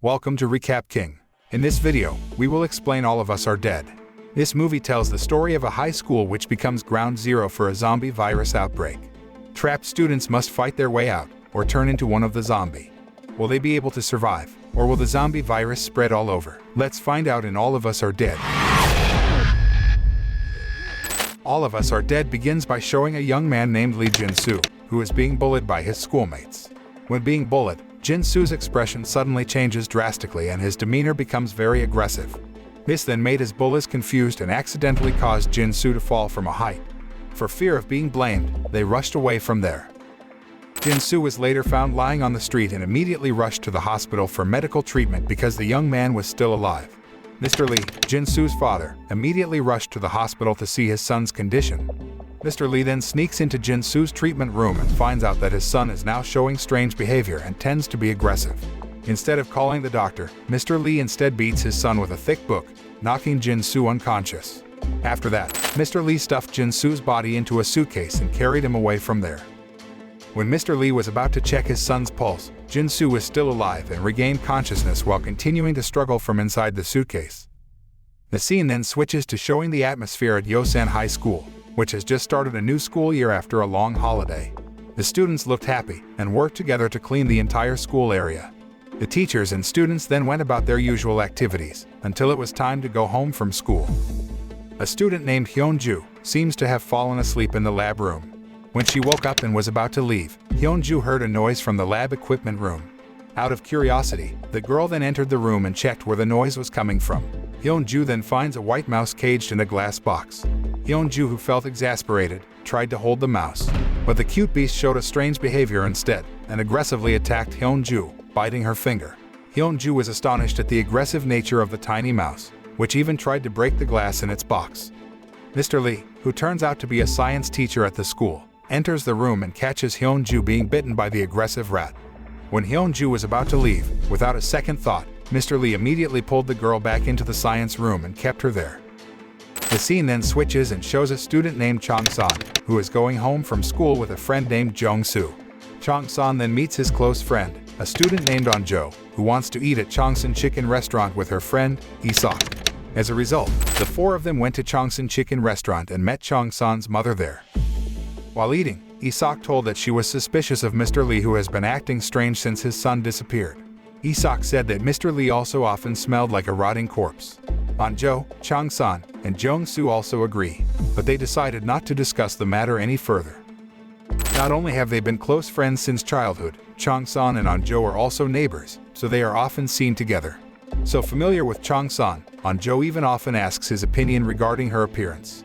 Welcome to Recap King. In this video, we will explain All of Us Are Dead. This movie tells the story of a high school which becomes ground zero for a zombie virus outbreak. Trapped students must fight their way out, or turn into one of the zombie. Will they be able to survive, or will the zombie virus spread all over? Let's find out in All of Us Are Dead. All of Us Are Dead begins by showing a young man named Lee Jin-soo, who is being bullied by his schoolmates. When being bullied, Jin-soo's expression suddenly changes drastically and his demeanor becomes very aggressive. This then made his bullies confused and accidentally caused Jin-soo to fall from a height. For fear of being blamed, they rushed away from there. Jin-soo was later found lying on the street and immediately rushed to the hospital for medical treatment because the young man was still alive. Mr. Lee, Jin-soo's father, immediately rushed to the hospital to see his son's condition. Mr. Lee then sneaks into Jin-soo's treatment room and finds out that his son is now showing strange behavior and tends to be aggressive. Instead of calling the doctor, Mr. Lee instead beats his son with a thick book, knocking Jin-soo unconscious. After that, Mr. Lee stuffed Jin-soo's body into a suitcase and carried him away from there. When Mr. Lee was about to check his son's pulse, Jin-soo was still alive and regained consciousness while continuing to struggle from inside the suitcase. The scene then switches to showing the atmosphere at Yosan High School, which has just started a new school year after a long holiday. The students looked happy and worked together to clean the entire school area. The teachers and students then went about their usual activities until it was time to go home from school. A student named Hyunju seems to have fallen asleep in the lab room. When she woke up and was about to leave, Hyunju heard a noise from the lab equipment room. Out of curiosity, the girl then entered the room and checked where the noise was coming from. Hyunju then finds a white mouse caged in a glass box. Hyunju, who felt exasperated, tried to hold the mouse, but the cute beast showed a strange behavior instead and aggressively attacked Hyunju, biting her finger. Hyunju was astonished at the aggressive nature of the tiny mouse, which even tried to break the glass in its box. Mr. Lee, who turns out to be a science teacher at the school, enters the room and catches Hyunju being bitten by the aggressive rat. When Hyunju was about to leave, without a second thought, Mr. Lee immediately pulled the girl back into the science room and kept her there. The scene then switches and shows a student named Chong-san, who is going home from school with a friend named Jong-soo. Chong-san then meets his close friend, a student named An-jo, who wants to eat at Chongsan Chicken Restaurant with her friend, Isak. As a result, the four of them went to Chongsan Chicken Restaurant and met Chong-san's mother there. While eating, Isak told that she was suspicious of Mr. Lee, who has been acting strange since his son disappeared. Isak said that Mr. Lee also often smelled like a rotting corpse. An-jo, Chong-san, and Jong-soo also agree, but they decided not to discuss the matter any further. Not only have they been close friends since childhood, Chong-san and An-jo are also neighbors, so they are often seen together. So familiar with Chong-san, An-jo even often asks his opinion regarding her appearance.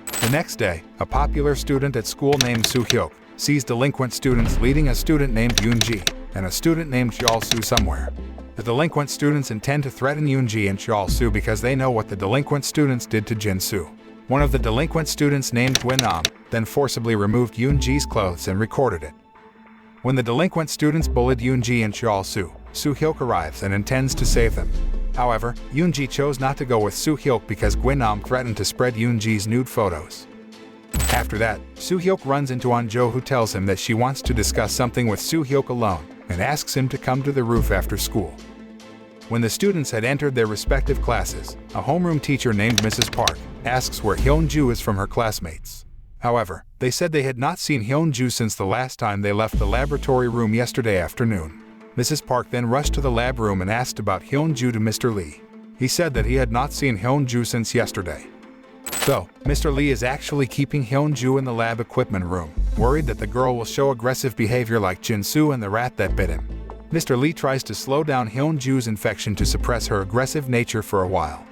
The next day, a popular student at school named Soo-hyuk sees delinquent students leading a student named Yoon-ji and a student named Cheol-soo somewhere. The delinquent students intend to threaten Yoon-ji and Cheol-soo because they know what the delinquent students did to Jin-soo. One of the delinquent students named Gwin-nam then forcibly removed Yoon-ji's clothes and recorded it. When the delinquent students bullied Yoon-ji and Cheol-soo, Soo-hyuk arrives and intends to save them. However, Yoon-ji chose not to go with Soo-hyuk because Gwin-nam threatened to spread Yoon-ji's nude photos. After that, Soo-hyuk runs into An-jo, who tells him that she wants to discuss something with Soo-hyuk alone and asks him to come to the roof after school. When the students had entered their respective classes, a homeroom teacher named Mrs. Park asks where Hyunju is from her classmates. However, they said they had not seen Hyunju since the last time they left the laboratory room yesterday afternoon. Mrs. Park then rushed to the lab room and asked about Hyunju to Mr. Lee. He said that he had not seen Hyunju since yesterday. So, Mr. Lee is actually keeping Hyunju in the lab equipment room, worried that the girl will show aggressive behavior like Jin-soo and the rat that bit him. Mr. Lee tries to slow down Hyunju's infection to suppress her aggressive nature for a while.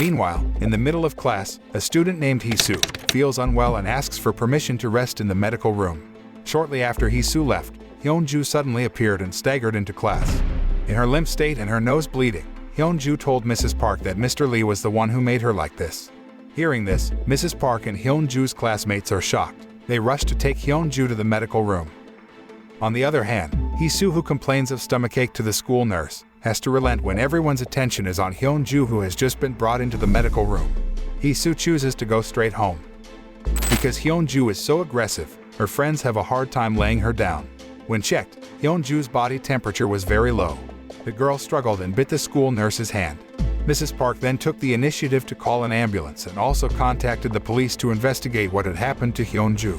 Meanwhile, in the middle of class, a student named Hee-soo feels unwell and asks for permission to rest in the medical room. Shortly after Hee-soo left, Hyunju suddenly appeared and staggered into class. In her limp state and her nose bleeding, Hyunju told Mrs. Park that Mr. Lee was the one who made her like this. Hearing this, Mrs. Park and Hyunju's classmates are shocked. They rush to take Hyunju to the medical room. On the other hand, Hee-soo, who complains of stomachache to the school nurse, has to relent when everyone's attention is on Hyunju, who has just been brought into the medical room. Hee-soo chooses to go straight home. Because Hyunju is so aggressive, her friends have a hard time laying her down. When checked, Hyunju's body temperature was very low. The girl struggled and bit the school nurse's hand. Mrs. Park then took the initiative to call an ambulance and also contacted the police to investigate what had happened to Hyun-ju.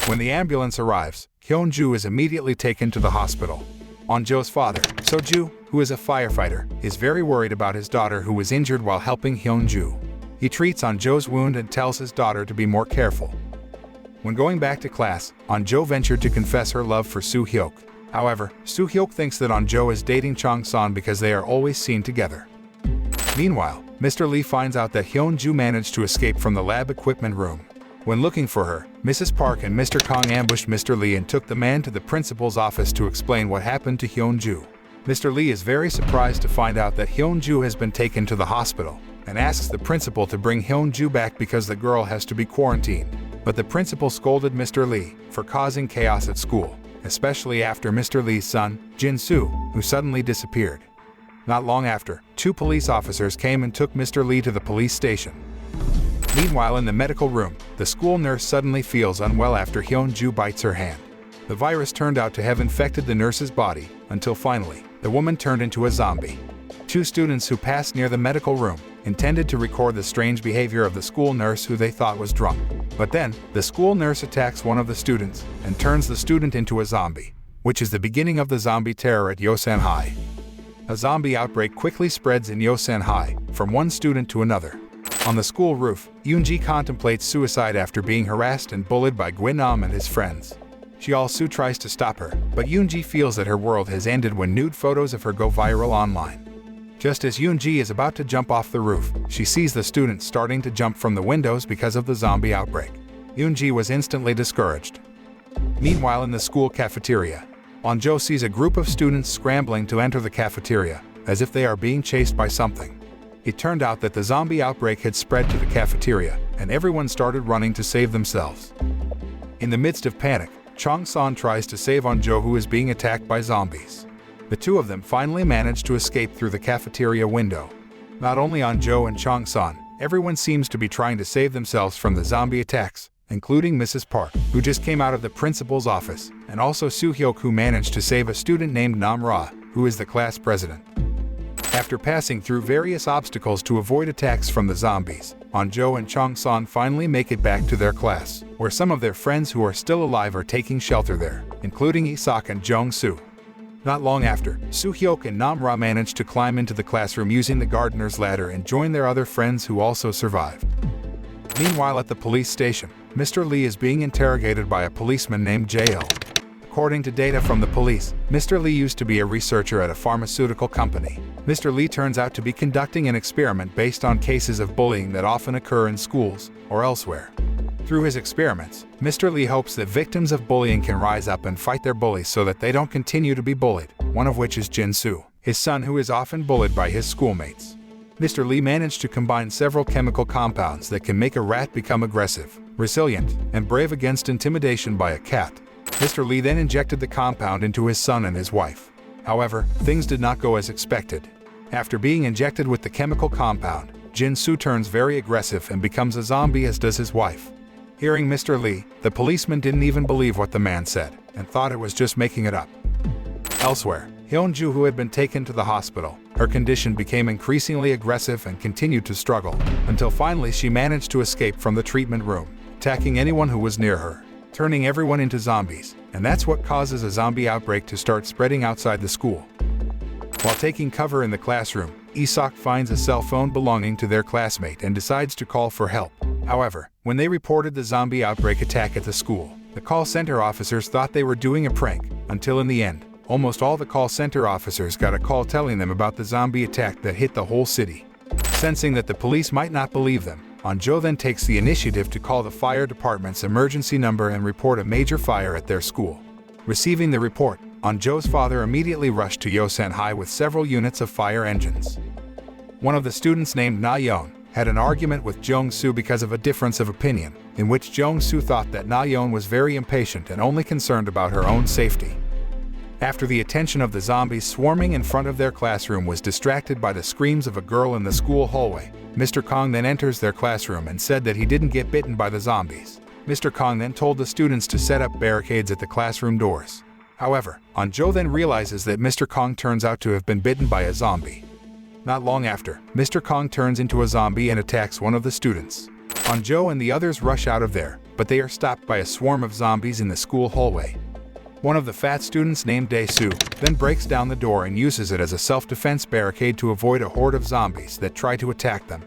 When the ambulance arrives, Hyun-ju is immediately taken to the hospital. On-jo's father, So-ju, who is a firefighter, is very worried about his daughter who was injured while helping Hyun-ju. He treats On-jo's wound and tells his daughter to be more careful. When going back to class, On-jo ventured to confess her love for Soo-hyuk. However, Soo-hyuk thinks that On-jo is dating Chong-san because they are always seen together. Meanwhile, Mr. Lee finds out that Hyun-ju managed to escape from the lab equipment room. When looking for her, Mrs. Park and Mr. Kong ambushed Mr. Lee and took the man to the principal's office to explain what happened to Hyun-ju. Mr. Lee is very surprised to find out that Hyun-ju has been taken to the hospital and asks the principal to bring Hyun-ju back because the girl has to be quarantined. But the principal scolded Mr. Lee for causing chaos at school, especially after Mr. Lee's son, Jin-soo, who suddenly disappeared. Not long after, 2 police officers came and took Mr. Lee to the police station. Meanwhile, in the medical room, the school nurse suddenly feels unwell after Hyun-ju bites her hand. The virus turned out to have infected the nurse's body, until finally, the woman turned into a zombie. 2 students who passed near the medical room intended to record the strange behavior of the school nurse who they thought was drunk. But then, the school nurse attacks one of the students and turns the student into a zombie, which is the beginning of the zombie terror at Yosan High. A zombie outbreak quickly spreads in Yosan High, from one student to another. On the school roof, Yoon-ji contemplates suicide after being harassed and bullied by Gwyn-nam and his friends. Cheol-soo tries to stop her, but Yoon-ji feels that her world has ended when nude photos of her go viral online. Just as Yoon-ji is about to jump off the roof, she sees the students starting to jump from the windows because of the zombie outbreak. Yoon-ji was instantly discouraged. Meanwhile, in the school cafeteria, On-jo sees a group of students scrambling to enter the cafeteria, as if they are being chased by something. It turned out that the zombie outbreak had spread to the cafeteria, and everyone started running to save themselves. In the midst of panic, Chong-san tries to save On-jo, who is being attacked by zombies. The 2 of them finally manage to escape through the cafeteria window. Not only On-jo and Chong-san, everyone seems to be trying to save themselves from the zombie attacks, including Mrs. Park, who just came out of the principal's office, and also Soo-hyuk, who managed to save a student named Nam-ra, who is the class president. After passing through various obstacles to avoid attacks from the zombies, On-jo and Chong-san finally make it back to their class, where some of their friends who are still alive are taking shelter there, including Isak and Jong-soo. Not long after, Soo-hyuk and Nam-ra manage to climb into the classroom using the gardener's ladder and join their other friends who also survived. Meanwhile, at the police station, Mr. Lee is being interrogated by a policeman named Jae-il. According to data from the police, Mr. Lee used to be a researcher at a pharmaceutical company. Mr. Lee turns out to be conducting an experiment based on cases of bullying that often occur in schools or elsewhere. Through his experiments, Mr. Lee hopes that victims of bullying can rise up and fight their bullies so that they don't continue to be bullied, one of which is Jin-soo, his son, who is often bullied by his schoolmates. Mr. Lee managed to combine several chemical compounds that can make a rat become aggressive, resilient, and brave against intimidation by a cat. Mr. Lee then injected the compound into his son and his wife. However, things did not go as expected. After being injected with the chemical compound, Jin-soo turns very aggressive and becomes a zombie, as does his wife. Hearing Mr. Lee, the policeman didn't even believe what the man said and thought it was just making it up. Elsewhere, Hyun-ju, who had been taken to the hospital, her condition became increasingly aggressive and continued to struggle, until finally she managed to escape from the treatment room, attacking anyone who was near her, turning everyone into zombies, and that's what causes a zombie outbreak to start spreading outside the school. While taking cover in the classroom, Isak finds a cell phone belonging to their classmate and decides to call for help. However, when they reported the zombie outbreak attack at the school, the call center officers thought they were doing a prank, until in the end, almost all the call center officers got a call telling them about the zombie attack that hit the whole city. Sensing that the police might not believe them, On-jo then takes the initiative to call the fire department's emergency number and report a major fire at their school. Receiving the report, On-jo's father immediately rushed to Yosan High with several units of fire engines. One of the students, named Nayon, had an argument with Jong-soo because of a difference of opinion, in which Jong-soo thought that Nayon was very impatient and only concerned about her own safety. After the attention of the zombies swarming in front of their classroom was distracted by the screams of a girl in the school hallway, Mr. Kong then enters their classroom and said that he didn't get bitten by the zombies. Mr. Kong then told the students to set up barricades at the classroom doors. However, Joe then realizes that Mr. Kong turns out to have been bitten by a zombie. Not long after, Mr. Kong turns into a zombie and attacks one of the students. Joe and the others rush out of there, but they are stopped by a swarm of zombies in the school hallway. One of the fat students named Dae-soo then breaks down the door and uses it as a self-defense barricade to avoid a horde of zombies that try to attack them.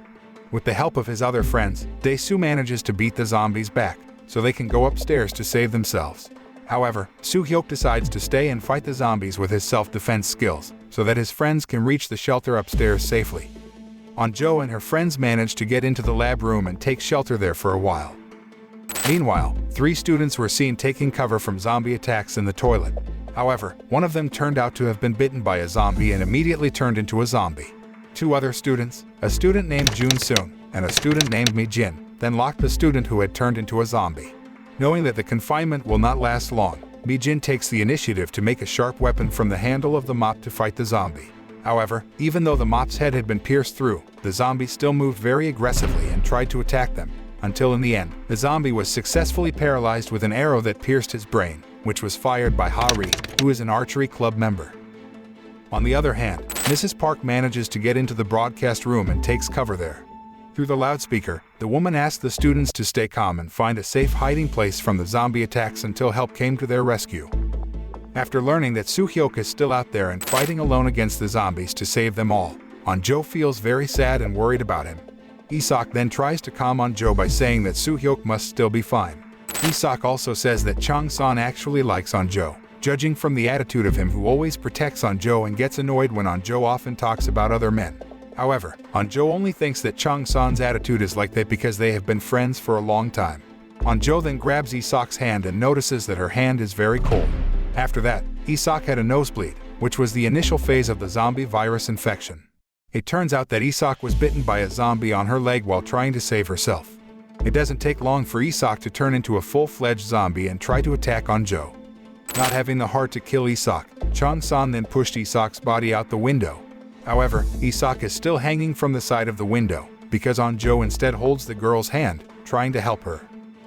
With the help of his other friends, Dae-soo manages to beat the zombies back, so they can go upstairs to save themselves. However, Soo-hyuk decides to stay and fight the zombies with his self-defense skills, so that his friends can reach the shelter upstairs safely. Joe and her friends manage to get into the lab room and take shelter there for a while. Meanwhile, 3 students were seen taking cover from zombie attacks in the toilet. However, one of them turned out to have been bitten by a zombie and immediately turned into a zombie. 2 other students, a student named Jun-soon and a student named Mi-jin, then locked the student who had turned into a zombie. Knowing that the confinement will not last long, Mi-jin takes the initiative to make a sharp weapon from the handle of the mop to fight the zombie. However, even though the mop's head had been pierced through, the zombie still moved very aggressively and tried to attack them, until in the end, the zombie was successfully paralyzed with an arrow that pierced his brain, which was fired by Ha-ri, who is an archery club member. On the other hand, Mrs. Park manages to get into the broadcast room and takes cover there. Through the loudspeaker, the woman asked the students to stay calm and find a safe hiding place from the zombie attacks until help came to their rescue. After learning that Soo-hyuk is still out there and fighting alone against the zombies to save them all, Joe feels very sad and worried about him. Isak then tries to calm Joe by saying that Soo-hyuk must still be fine. Isak also says that Chang-san actually likes Joe, judging from the attitude of him who always protects Joe and gets annoyed when Joe often talks about other men. However, Joe only thinks that Chang-san's attitude is like that because they have been friends for a long time. Joe then grabs Isak's hand and notices that her hand is very cold. After that, Isak had a nosebleed, which was the initial phase of the zombie virus infection. It turns out that Isak was bitten by a zombie on her leg while trying to save herself. It doesn't take long for Isak to turn into a full-fledged zombie and try to attack Joe. Not having the heart to kill Isak, Chang-san then pushed Isak's body out the window. However, Isak is still hanging from the side of the window, because Joe instead holds the girl's hand, trying to help her.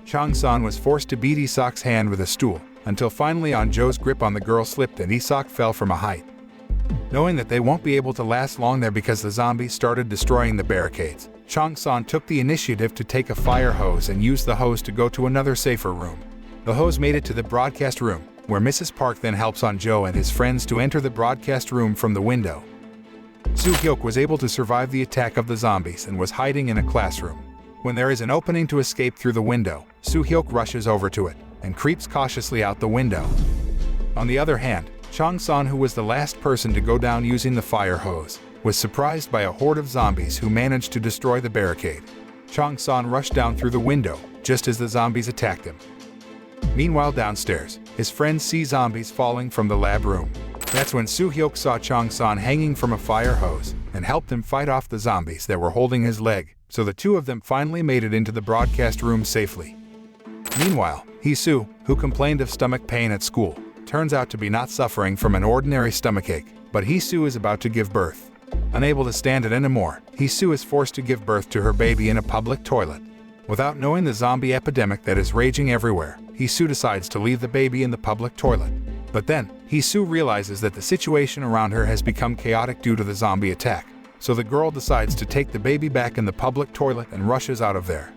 Chang-san was forced to beat Isak's hand with a stool, until finally Joe's grip on the girl slipped and Isak fell from a height. Knowing that they won't be able to last long there because the zombies started destroying the barricades, Chang-san took the initiative to take a fire hose and use the hose to go to another safer room. The hose made it to the broadcast room, where Mrs. Park then helps Joe and his friends to enter the broadcast room from the window. Soo-hyuk was able to survive the attack of the zombies and was hiding in a classroom. When there is an opening to escape through the window, Soo-hyuk rushes over to it and creeps cautiously out the window. On the other hand, Chang-san, who was the last person to go down using the fire hose, was surprised by a horde of zombies who managed to destroy the barricade. Chang-san rushed down through the window, just as the zombies attacked him. Meanwhile downstairs, his friends see zombies falling from the lab room. That's when Soo-hyuk saw Chang-san hanging from a fire hose and helped him fight off the zombies that were holding his leg, so the two of them finally made it into the broadcast room safely. Meanwhile, Hee-soo, who complained of stomach pain at school, turns out to be not suffering from an ordinary stomachache, but Hee-soo is about to give birth. Unable to stand it anymore, Hee-soo is forced to give birth to her baby in a public toilet. Without knowing the zombie epidemic that is raging everywhere, Hee-soo decides to leave the baby in the public toilet. But then, Hee-soo realizes that the situation around her has become chaotic due to the zombie attack, so the girl decides to take the baby back in the public toilet and rushes out of there.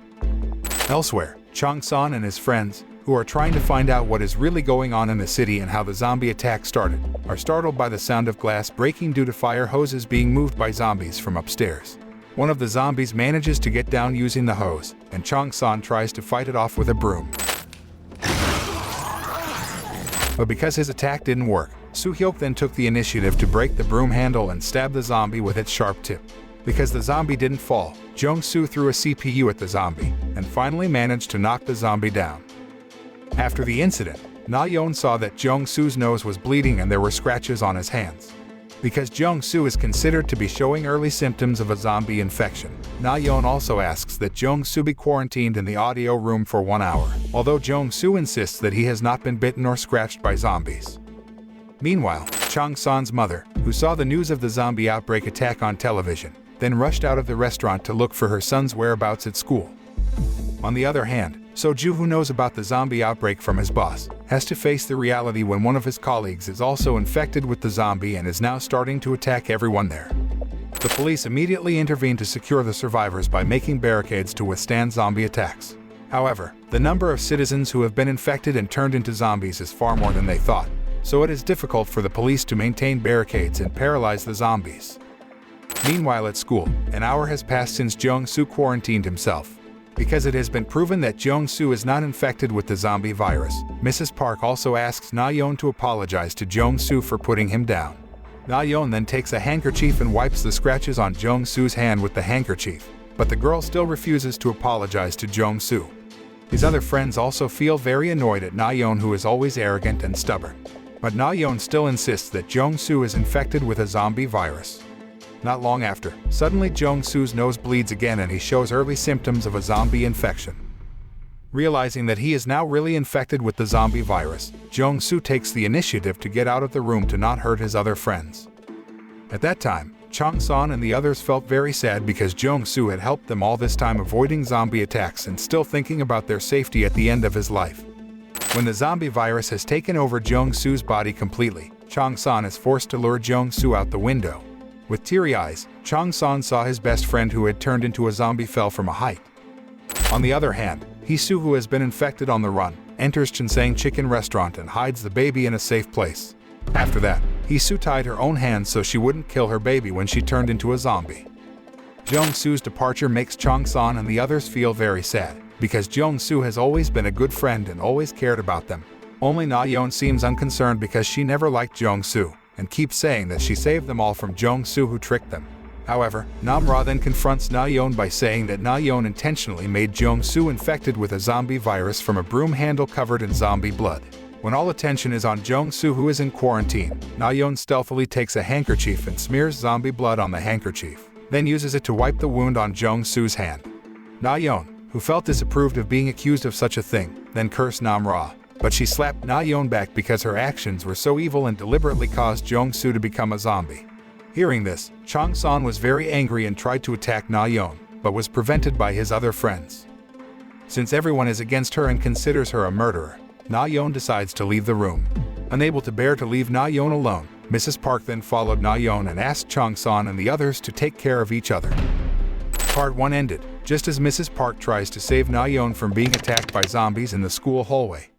Elsewhere, Chang-san and his friends, who are trying to find out what is really going on in the city and how the zombie attack started, are startled by the sound of glass breaking due to fire hoses being moved by zombies from upstairs. One of the zombies manages to get down using the hose, and Chang-san tries to fight it off with a broom. But because his attack didn't work, Soo-hyuk then took the initiative to break the broom handle and stab the zombie with its sharp tip. Because the zombie didn't fall, Jung-soo threw a CPU at the zombie, and finally managed to knock the zombie down. After the incident, Nayon saw that Jung-soo's nose was bleeding and there were scratches on his hands. Because Jung-soo is considered to be showing early symptoms of a zombie infection, Nayon also asks that Jung-soo be quarantined in the audio room for 1 hour, although Jung-soo insists that he has not been bitten or scratched by zombies. Meanwhile, Chang-san's mother, who saw the news of the zombie outbreak attack on television, then rushed out of the restaurant to look for her son's whereabouts at school. On the other hand, Soju, who knows about the zombie outbreak from his boss, has to face the reality when one of his colleagues is also infected with the zombie and is now starting to attack everyone there. The police immediately intervene to secure the survivors by making barricades to withstand zombie attacks. However, the number of citizens who have been infected and turned into zombies is far more than they thought, so it is difficult for the police to maintain barricades and paralyze the zombies. Meanwhile at school, an hour has passed since Jung-soo quarantined himself. Because it has been proven that Jung-soo is not infected with the zombie virus, Mrs. Park also asks Nayon to apologize to Jung-soo for putting him down. Nayon then takes a handkerchief and wipes the scratches on Jung-soo's hand with the handkerchief, but the girl still refuses to apologize to Jung-soo. His other friends also feel very annoyed at Nayon, who is always arrogant and stubborn. But Nayon still insists that Jung-soo is infected with a zombie virus. Not long after, suddenly Jung-soo's nose bleeds again and he shows early symptoms of a zombie infection. Realizing that he is now really infected with the zombie virus, Jung-soo takes the initiative to get out of the room to not hurt his other friends. At that time, Chang-san and the others felt very sad because Jung-soo had helped them all this time, avoiding zombie attacks and still thinking about their safety at the end of his life. When the zombie virus has taken over Jung-soo's body completely, Chang-san is forced to lure Jung-soo out the window. With teary eyes, Chang-san saw his best friend who had turned into a zombie fell from a height. On the other hand, Hee-soo, who has been infected on the run, enters Chinsang Chicken Restaurant and hides the baby in a safe place. After that, Hee-soo tied her own hands so she wouldn't kill her baby when she turned into a zombie. Jung-soo's departure makes Chang-san and the others feel very sad, because Jung-soo has always been a good friend and always cared about them. Only Nayon seems unconcerned because she never liked Jung-soo, and keeps saying that she saved them all from Jung-soo, who tricked them. However, Namra then confronts Nayon by saying that Nayon intentionally made Jung-soo infected with a zombie virus from a broom handle covered in zombie blood. When all attention is on Jung-soo, who is in quarantine, Nayon stealthily takes a handkerchief and smears zombie blood on the handkerchief, then uses it to wipe the wound on Jung-soo's hand. Nayon, who felt disapproved of being accused of such a thing, then cursed Namra, but she slapped Nayon back because her actions were so evil and deliberately caused Jung-soo to become a zombie. Hearing this, Chang-san was very angry and tried to attack Nayon, but was prevented by his other friends. Since everyone is against her and considers her a murderer, Nayon decides to leave the room. Unable to bear to leave Nayon alone, Mrs. Park then followed Nayon and asked Chang-san and the others to take care of each other. Part 1 ended, just as Mrs. Park tries to save Nayon from being attacked by zombies in the school hallway.